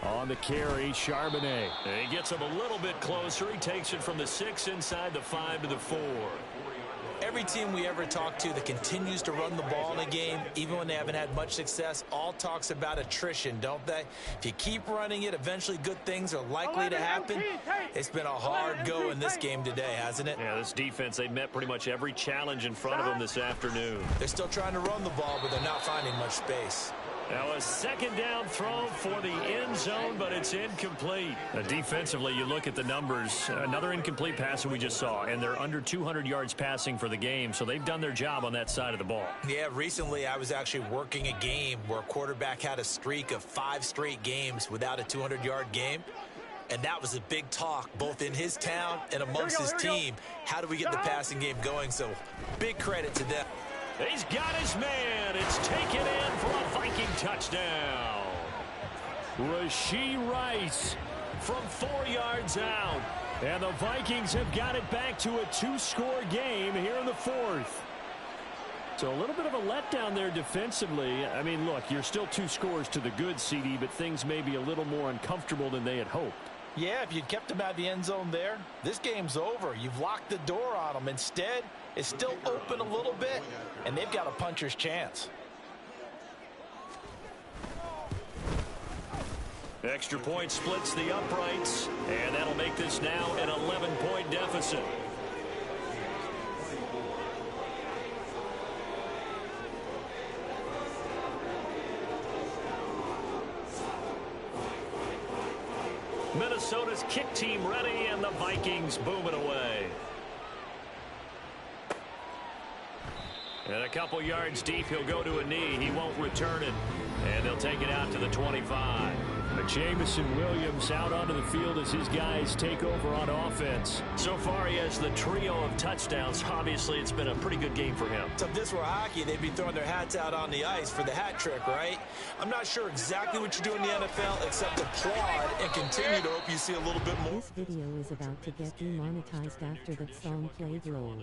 On the carry, Charbonnet. He gets him a little bit closer. He takes it from the 6 inside the 5 to the 4. Every team we ever talk to that continues to run the ball in a game, even when they haven't had much success, all talks about attrition, don't they? If you keep running it, eventually good things are likely to happen. It's been a hard go in this game today, hasn't it? Yeah, this defense, they met pretty much every challenge in front of them this afternoon. They're still trying to run the ball, but they're not finding much space. Now a 2nd down throw for the end zone, but it's incomplete. Defensively, you look at the numbers. Another incomplete pass that we just saw, and they're under 200 yards passing for the game, so they've done their job on that side of the ball. Yeah, recently I was actually working a game where a quarterback had a streak of 5 straight games without a 200-yard game. And that was a big talk, both in his town and amongst his team. How do we get the passing game going? So big credit to them. He's got his man. It's taken in for a Viking touchdown. Rashee Rice from 4 yards out. And the Vikings have got it back to a 2-score game here in the 4th. So a little bit of a letdown there defensively. I mean, look, you're still 2 scores to the good, CD, but things may be a little more uncomfortable than they had hoped. Yeah, if you'd kept him out of the end zone there, this game's over. You've locked the door on him. Instead, it's still open a little bit, and they've got a puncher's chance. Extra point splits the uprights, and that'll make this now an 11-point deficit. Minnesota's kick team ready, and the Vikings boom it away. And a couple yards deep, he'll go to a knee. He won't return it. And they'll take it out to the 25. But Jamison Williams out onto the field as his guys take over on offense. So far, he has the trio of touchdowns. Obviously, it's been a pretty good game for him. So if this were hockey, they'd be throwing their hats out on the ice for the hat trick, right? I'm not sure exactly what you do in the NFL except applaud and continue to hope you see a little bit more. This video is about to get demonetized after that song played low.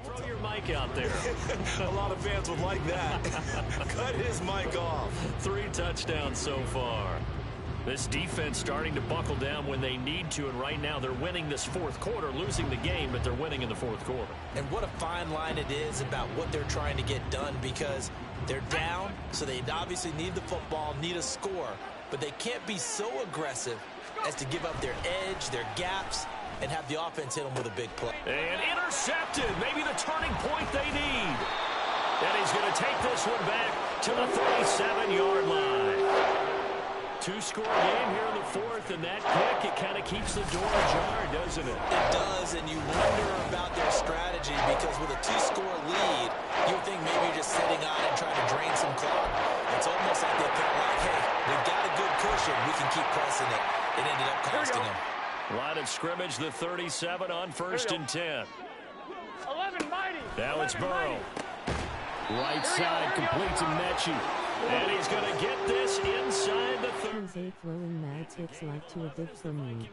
Throw your mic out there. A lot of fans would like that. Cut his mic off. 3 touchdowns so far. This defense starting to buckle down when they need to, and right now they're winning this 4th quarter, losing the game, but they're winning in the 4th quarter. And what a fine line it is about what they're trying to get done, because they're down, so they obviously need the football, need a score, but they can't be so aggressive as to give up their edge, their gaps, and have the offense hit them with a big play. And intercepted. Maybe the turning point they need. And he's going to take this one back to the 37-yard line. Two-score game here in the fourth, and that kick, it kind of keeps the door ajar, doesn't it? It does, and you wonder about their strategy because with a two-score lead, you would think maybe you're just sitting on and trying to drain some clock. It's almost like they felt like, hey, we've got a good cushion. We can keep pressing it. It ended up costing them. Line of scrimmage, the 37 on 1st and 10. 11 mighty. Now it's Burrow. Right side, complete to Mechie. And he's going to get this inside the 30. Jose throwing mad tips like to a dip from me.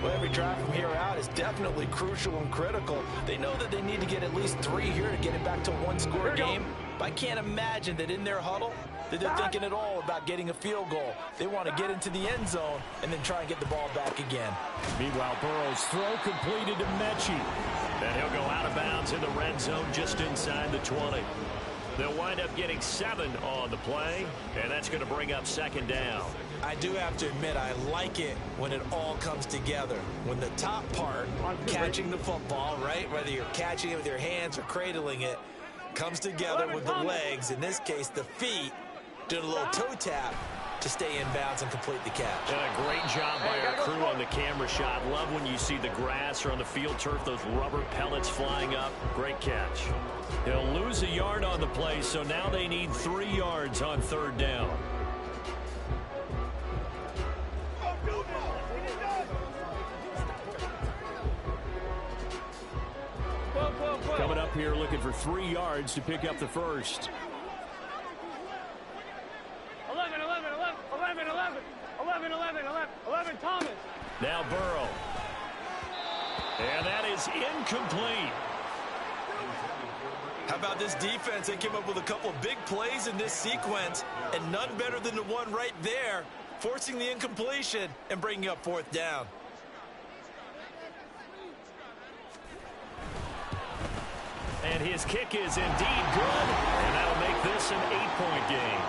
Well, every drive from here out is definitely crucial and critical. They know that they need to get at least 3 here to get it back to a one-score game. But I can't imagine that in their huddle that they're thinking at all about getting a field goal. They want to get into the end zone and then try and get the ball back again. Meanwhile, Burrow's throw completed to Mechie. And he'll go out of bounds in the red zone just inside the 20. They'll wind up getting 7 on the play, and that's going to bring up 2nd down. I do have to admit, I like it when it all comes together. When the top part, catching the football, right, whether you're catching it with your hands or cradling it, comes together with the legs, in this case the feet, doing a little toe tap to stay in bounds and complete the catch. And a great job by our crew on the camera shot. Love when you see the grass or on the field turf, those rubber pellets flying up. Great catch. He'll lose a yard on the play, so now they need 3 yards on 3rd down. Coming up here looking for 3 yards to pick up the first. 11, 11, 11, 11, 11, 11, 11, 11, 11, Thomas. Now Burrow. And that is incomplete. How about this defense? They came up with a couple of big plays in this sequence, and none better than the one right there, forcing the incompletion and bringing up 4th down. And his kick is indeed good, and that'll make this an 8-point game.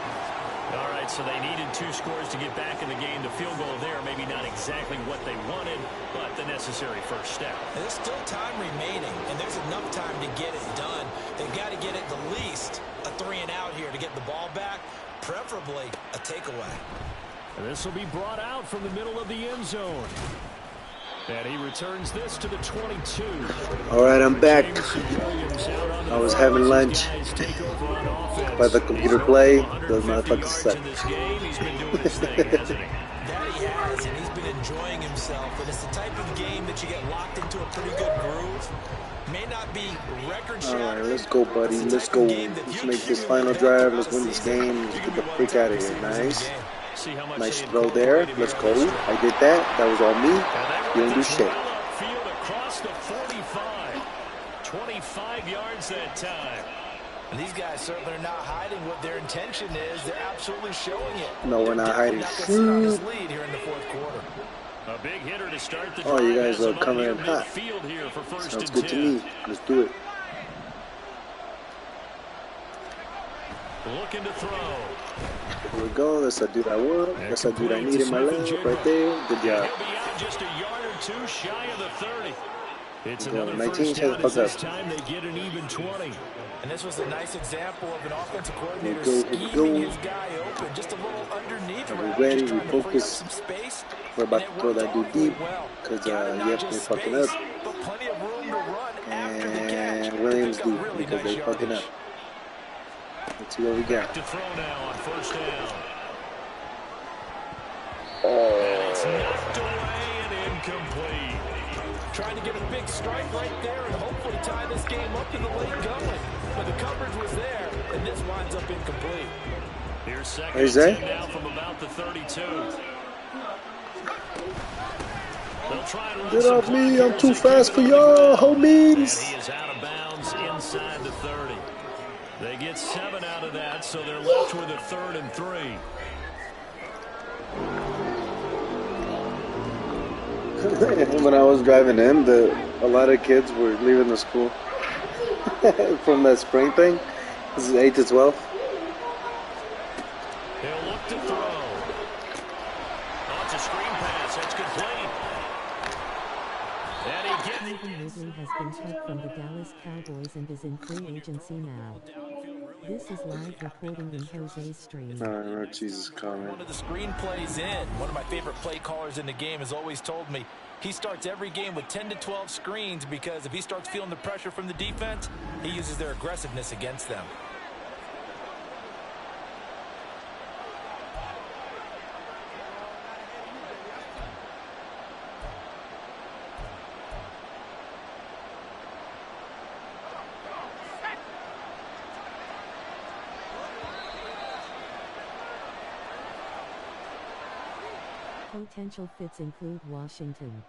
All right, so they needed 2 scores to get back in the game. The field goal there, maybe not exactly what they wanted, but the necessary first step. And there's still time remaining, and there's enough time to get it done. They've got to get at the least a 3 and out here to get the ball back, preferably a takeaway. And this will be brought out from the middle of the end zone. And he returns this to the 22. All right, I'm back. I was having lunch by the computer play. Those motherfuckers suck. That he has, and he's been enjoying himself. And it's the type of game that you get locked into a pretty good groove. May not be record-shattering. All right, let's go, buddy. Let's go. Let's make this final drive. Let's win this game. Let's get the freak out of here. Nice. Nice throw there. Let's go. I did that. That was all me. You didn't do shit. Field across the 45. 25 yards that time. And these guys certainly are not hiding what their intention is. They're absolutely showing it. No, we're not hiding. Lead here in the 4th quarter. A big hitter to start the oh, you guys are coming in hot. Here for first Sounds and good 10. to me. Let's do it. Looking to throw. Here we go. That's a dude I want. That's a dude I need in my lap right there. Good job. He'll be out just a yard or 2 shy of the 30. It's another 19, first down as fuck this up. time they get an even 20. And this was a nice example of an offensive coordinator scheming his guy open, just a little underneath. Are we ready? We focus. We're about to throw that dude deep because yep, they're fucking up. And Williams deep because they're fucking up. Let's see what we got. To throw now on first down. Oh. It's knocked away and incomplete. Trying to get a big strike right there and hopefully tie this game up in the late going. But the coverage was there, and this winds up incomplete. Here's second and 10 now from about the 32. Get off me, I'm too fast for y'all, homies. And he is out of bounds inside the 30. They get 7 out of that, so they're left with a 3rd and 3. When I was driving in, a lot of kids were leaving the school from that spring thing. This is 8 to 12. He'll look to throw. Oh, it's a screen pass. That's complete. Calvin Ridley has been cut from the Dallas Cowboys and is in free agency now. This is live reporting in Jose's stream. Lord Jesus, coming. One of the screen plays in. One of my favorite play callers in the game has always told me he starts every game with 10 to 12 screens because if he starts feeling the pressure from the defense, he uses their aggressiveness against them. Potential fits include Washington.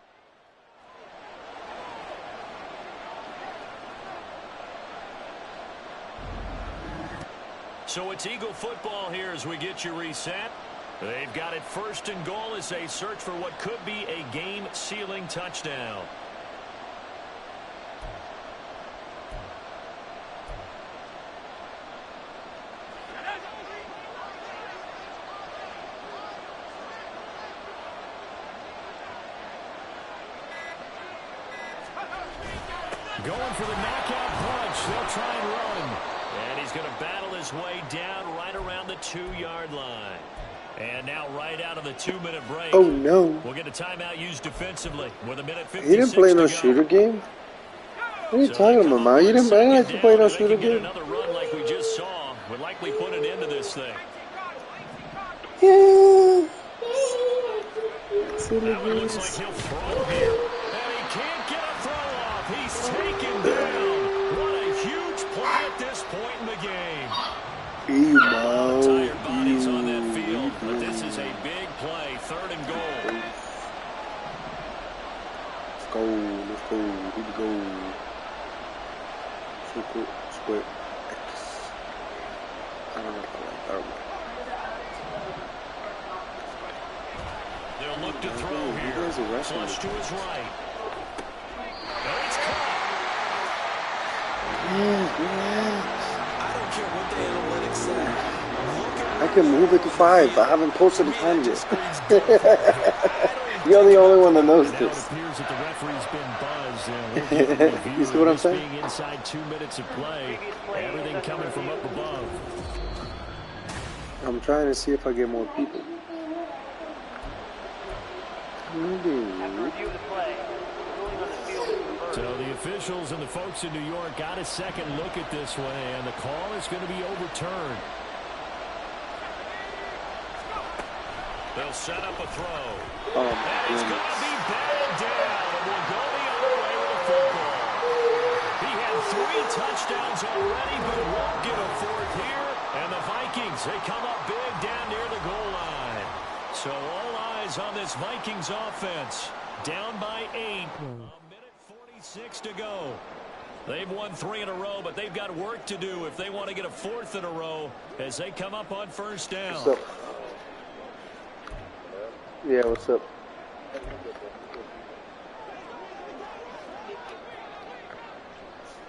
So it's Eagle football here as we get you reset. They've got it first and goal as they search for what could be a game-sealing touchdown. Going for the knockout punch. They'll try and run. And he's going to battle his way down right around the 2-yard line. And now right out of the 2-minute break. Oh, no. We'll get a timeout used defensively with a minute 56 He didn't play no to go. shooter game? What are you talking about, man? You didn't have to play no shooter game? Another run like we just saw would likely put an end to this thing. Yeah. That one looks like he'll throw here. And he can't get a throw off. He's taken down. What a huge play at this point in the game. Tired bodies on that field, but this is a big play. 3rd and goal. Let's go. Here we go. Square. I don't know if I like that. They'll look to throw here. Flush to his right. And it's caught. I don't care what the analytics say. I can move it to 5. I haven't posted the time yet. You're the only one that knows Now this. it appears that the referee's been buzzed. You see what I'm saying? Being inside 2 minutes of play, everything coming from up above. I'm trying to see if I get more people. So the officials and the folks in New York got a second look at this one, and the call is going to be overturned. They'll set up a throw. Oh, And he's going to be batted down, and will go the other way with a football. He had 3 touchdowns already, but won't get a 4th here. And the Vikings, they come up big down near the goal line. So all eyes on this Vikings offense. Down by 8. A minute 46 to go. They've won 3 in a row, but they've got work to do if they want to get a 4th in a row as they come up on 1st down. What's up? Yeah, what's up?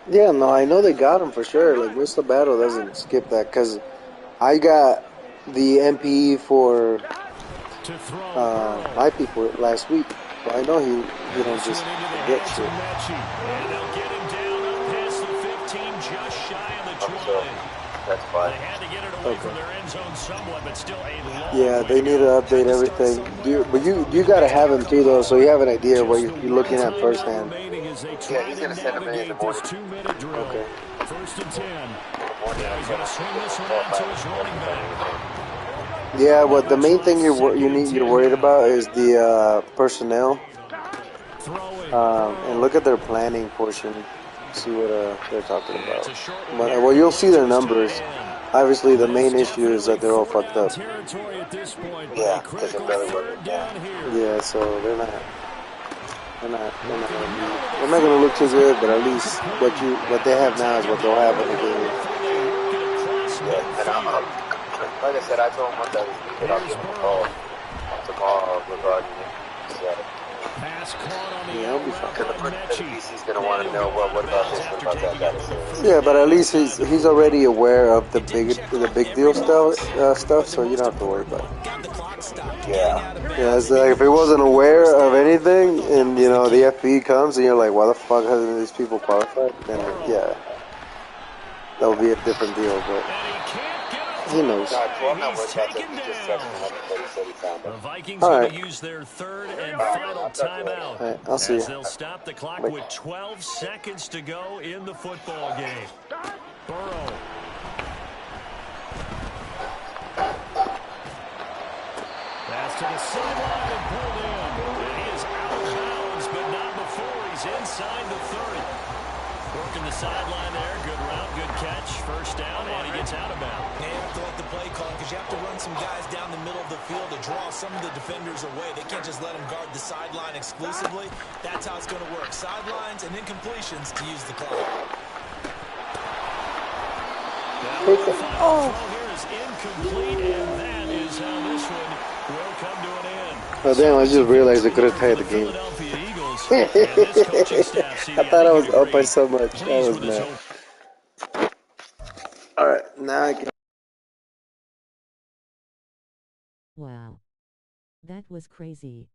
Yeah, no, I know they got him for sure. Like, Mr. Battle doesn't skip that because I got the MPE for my people last week. So I know he don't just forget shit. And they'll get him down up past the 15, just shy of the 20. That's fine. They had to get it away from their end zone somewhat, but still a long Yeah, they need to update everything. But you gotta have him too, though, so you have an idea of what you're looking at firsthand. Yeah, he's gonna send him in the morning. Okay. 1st and 10. Now he's gonna swing this one out to his running back. Yeah, but the main thing you're worried about is the personnel. And look at their planning portion. See what they're talking about. But, well, you'll see their numbers. Obviously, the main issue is that they're all fucked up. Yeah, yeah. So they're not gonna look too good. But at least what they have now is what they'll have in the game. Yeah, and like I said, I told him once I was leaving, I'll give him a call tomorrow regarding it. Yeah, I'll be fine. Because he's gonna want to know what about this, what about that. Yeah, but at least he's already aware of the big deal stuff, so you don't have to worry about it. Yeah. Yeah, it's like if he wasn't aware of anything, and you know the FP comes, and you're like, why the fuck hasn't these people qualified? Then yeah, that would be a different deal. But he knows. No, 12 not worth that. He just texted me that he said he found The it. Vikings All going right. to use their third and All right, final I'll talk to you later. timeout All right, I'll see as you. they'll stop the clock Bye. with 12 seconds to go in the football game. Burrow. Pass to the sideline and pulled in. And he is out of bounds, but not before he's inside the 30. Working the sideline there. Good route, good catch. First down, and he gets out of bounds. They have to let the play call because you have to run some guys down the middle of the field to draw some of the defenders away. They can't just let them guard the sideline exclusively. That's how it's going to work. Sidelines and incompletions to use the clock. Throw here is incomplete, and that is how this one will come to an end. Oh damn! I just realized I could have tied the game. I thought I was up by so much. I was mad. All right, now I can. Wow. That was crazy.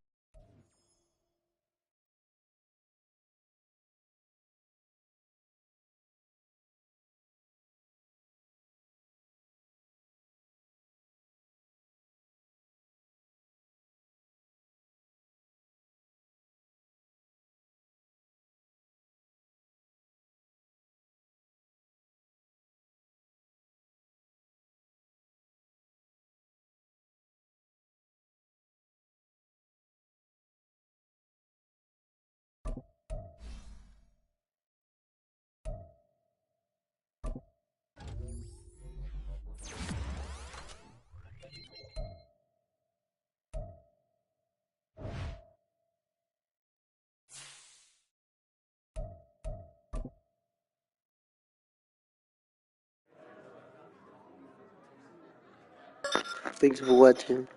Thanks for watching.